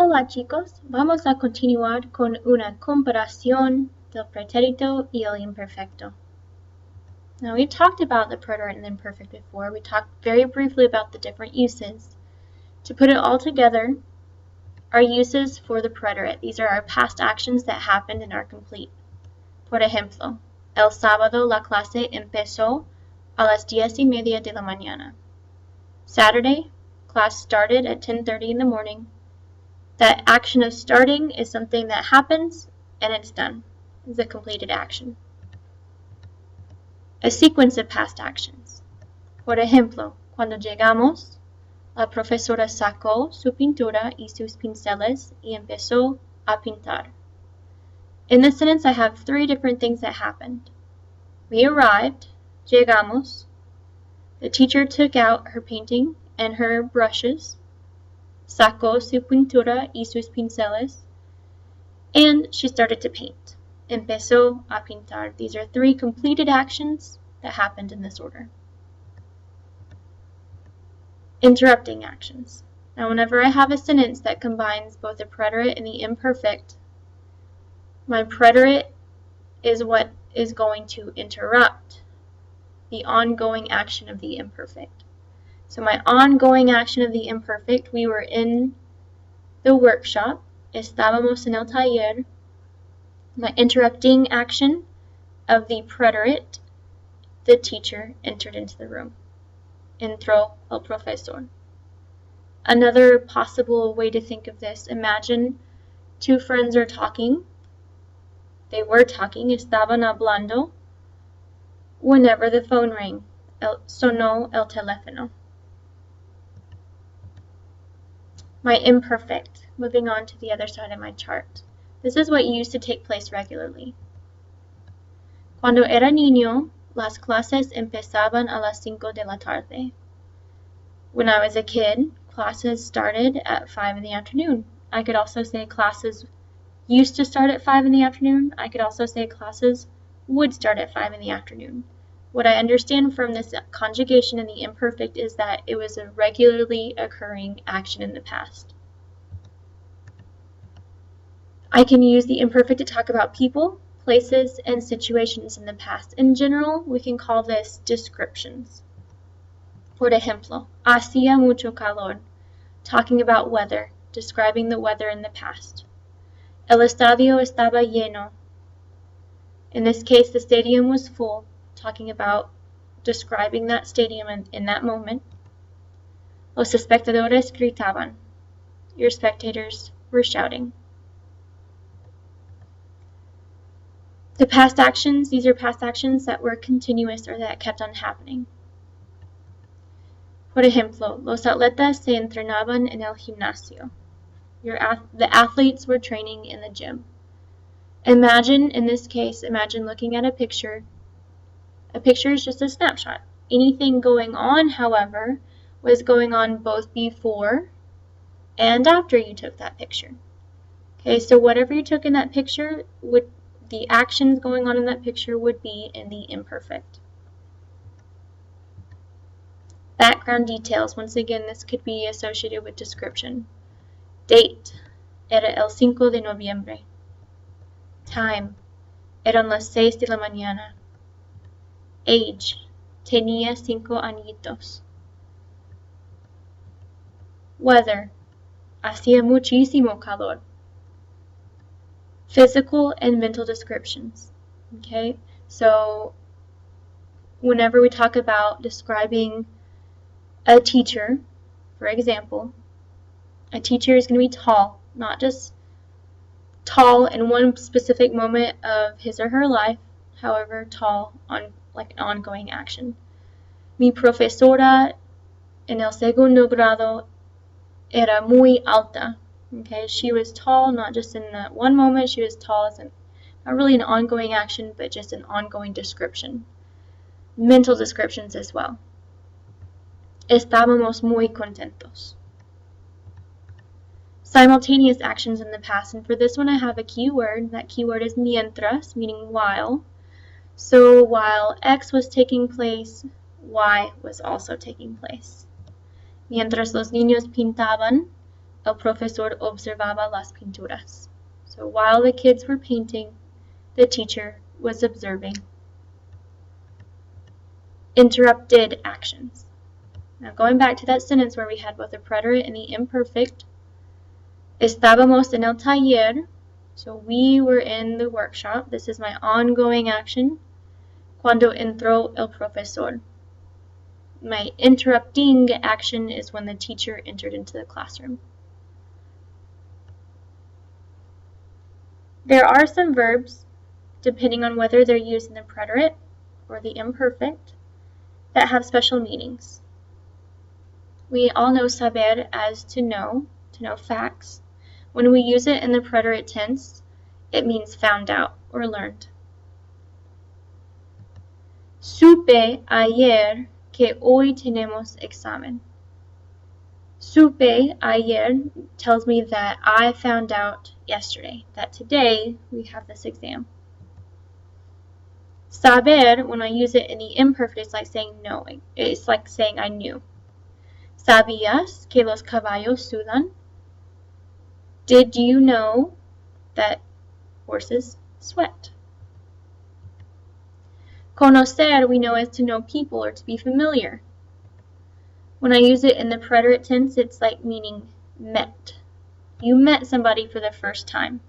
Hola chicos, vamos a continuar con una comparación del pretérito y el imperfecto. Now we talked about the preterite and the imperfect before. We talked very briefly about the different uses. To put it all together, our uses for the preterite. These are our past actions that happened and are complete. Por ejemplo, el sábado la clase empezó a las 10:30 de la mañana. Saturday, class started at 10:30 in the morning. That action of starting is something that happens and it's done. It's a completed action. A sequence of past actions. Por ejemplo, cuando llegamos, la profesora sacó su pintura y sus pinceles y empezó a pintar. In this sentence, I have three different things that happened. We arrived, llegamos. The teacher took out her painting and her brushes. Sacó su pintura y sus pinceles, and she started to paint. Empezó a pintar. These are three completed actions that happened in this order. Interrupting actions. Now, whenever I have a sentence that combines both the preterite and the imperfect, my preterite is what is going to interrupt the ongoing action of the imperfect. So my ongoing action of the imperfect, we were in the workshop, estábamos en el taller. My interrupting action of the preterite, the teacher entered into the room. Entró el profesor. Another possible way to think of this, imagine two friends are talking. They were talking, estaban hablando, whenever the phone rang. Sonó el teléfono. My imperfect, moving on to the other side of my chart. This is what used to take place regularly. Cuando era niño, las clases empezaban a las 5 de la tarde. When I was a kid, classes started at 5 in the afternoon. I could also say classes used to start at 5 in the afternoon. I could also say classes would start at 5 in the afternoon. What I understand from this conjugation in the imperfect is that it was a regularly occurring action in the past. I can use the imperfect to talk about people, places, and situations in the past. In general, we can call this descriptions. Por ejemplo, hacía mucho calor, talking about weather, describing the weather in the past. El estadio estaba lleno. In this case, the stadium was full, talking about describing that stadium in that moment. Los espectadores gritaban. Your spectators were shouting. The past actions, these are past actions that were continuous or that kept on happening. Por ejemplo, los atletas se entrenaban en el gimnasio. The athletes were training in the gym. Imagine, in this case, imagine looking at a picture. A picture is just a snapshot. Anything going on, however, was going on both before and after you took that picture. Okay, so whatever you took in that picture, the actions going on in that picture would be in the imperfect. Background details. Once again, this could be associated with description. Date. Era el 5 de noviembre. Time. Eran las 6 de la mañana. Age. Tenía 5 añitos. Weather. Hacía muchísimo calor. Physical and mental descriptions. Okay, so whenever we talk about describing a teacher, for example, a teacher is going to be tall, not just tall in one specific moment of his or her life, however, tall on like an ongoing action. Mi profesora en el segundo grado era muy alta. Okay, she was tall, not just in that one moment, she was tall as not really an ongoing action, but just an ongoing description. Mental descriptions as well. Estábamos muy contentos. Simultaneous actions in the past, and for this one I have a keyword. That keyword is mientras, meaning while. So while X was taking place, Y was also taking place. Mientras los niños pintaban, El profesor observaba las pinturas. So while the kids were painting, the teacher was observing. Interrupted actions. Now going back to that sentence where we had both the preterite and the imperfect. Estábamos en el taller. So we were in the workshop. This is my ongoing action. Cuando entró el profesor. My interrupting action is when the teacher entered into the classroom. There are some verbs, depending on whether they're used in the preterite or the imperfect, that have special meanings. We all know saber as to know facts. When we use it in the preterite tense, it means found out or learned. Supe ayer que hoy tenemos examen. Supe ayer tells me that I found out yesterday that today we have this exam. Saber, when I use it in the imperfect, it's like saying knowing. It's like saying I knew. ¿Sabías que los caballos sudan? Did you know that horses sweat? Conocer, we know, is to know people or to be familiar. When I use it in the preterite tense, it's like meaning met. You met somebody for the first time.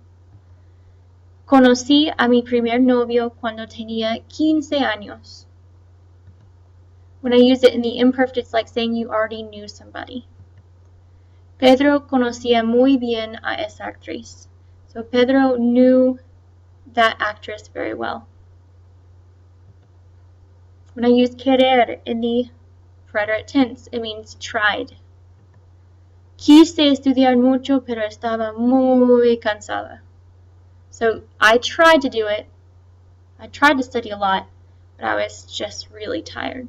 Conocí a mi primer novio cuando tenía 15 años. When I use it in the imperfect, it's like saying you already knew somebody. Pedro conocía muy bien a esa actriz. So Pedro knew that actress very well. When I use querer in the preterite tense, it means tried. Quise estudiar mucho, pero estaba muy cansada. So I tried to do it. I tried to study a lot, but I was just really tired.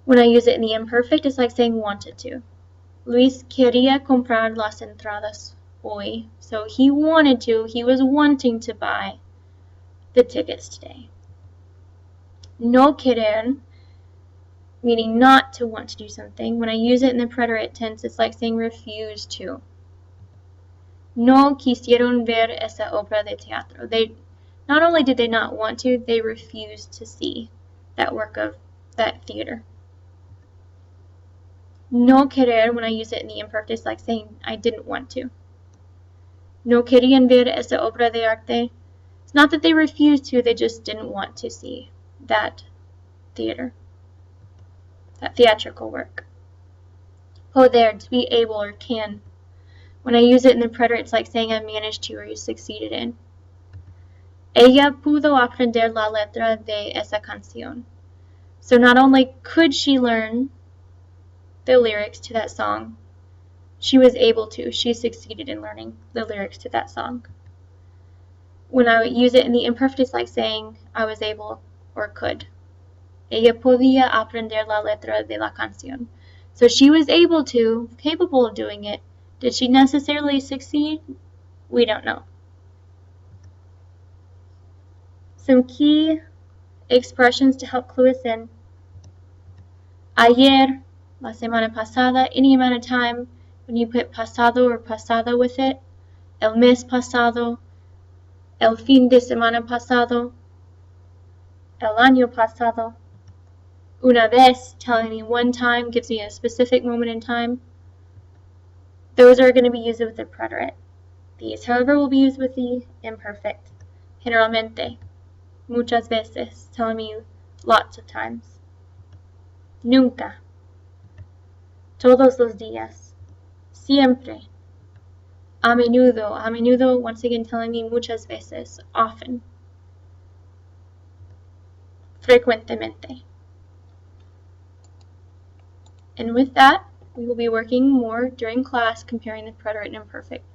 When I use it in the imperfect, it's like saying wanted to. Luis quería comprar las entradas hoy. So he was wanting to buy the tickets today. No querer, meaning not to want to do something. When I use it in the preterite tense, it's like saying refuse to. No quisieron ver esa obra de teatro. Not only did they not want to, they refused to see that work of that theater. No querer, when I use it in the imperfect, it's like saying I didn't want to. No querían ver esa obra de arte. It's not that they refused to, they just didn't want to see that theater, that theatrical work. Poder, to be able or can. When I use it in the preterite, it's like saying I managed to or you succeeded in. Ella pudo aprender la letra de esa canción. So not only could she learn the lyrics to that song, she was able to. She succeeded in learning the lyrics to that song. When I use it in the imperfect, it's like saying I was able or could. Ella podía aprender la letra de la canción. So she was able to, capable of doing it. Did she necessarily succeed? We don't know. Some key expressions to help clue us in. Ayer, la semana pasada, any amount of time, when you put pasado or pasada with it. El mes pasado, el fin de semana pasado, el año pasado. Una vez, telling me one time, gives me a specific moment in time. Those are going to be used with the preterite. These, however, will be used with the imperfect. Generalmente, muchas veces, telling me lots of times. Nunca. Todos los días. Siempre. A menudo, once again telling me muchas veces, often. Frecuentemente. And with that, we will be working more during class comparing the preterite and imperfect.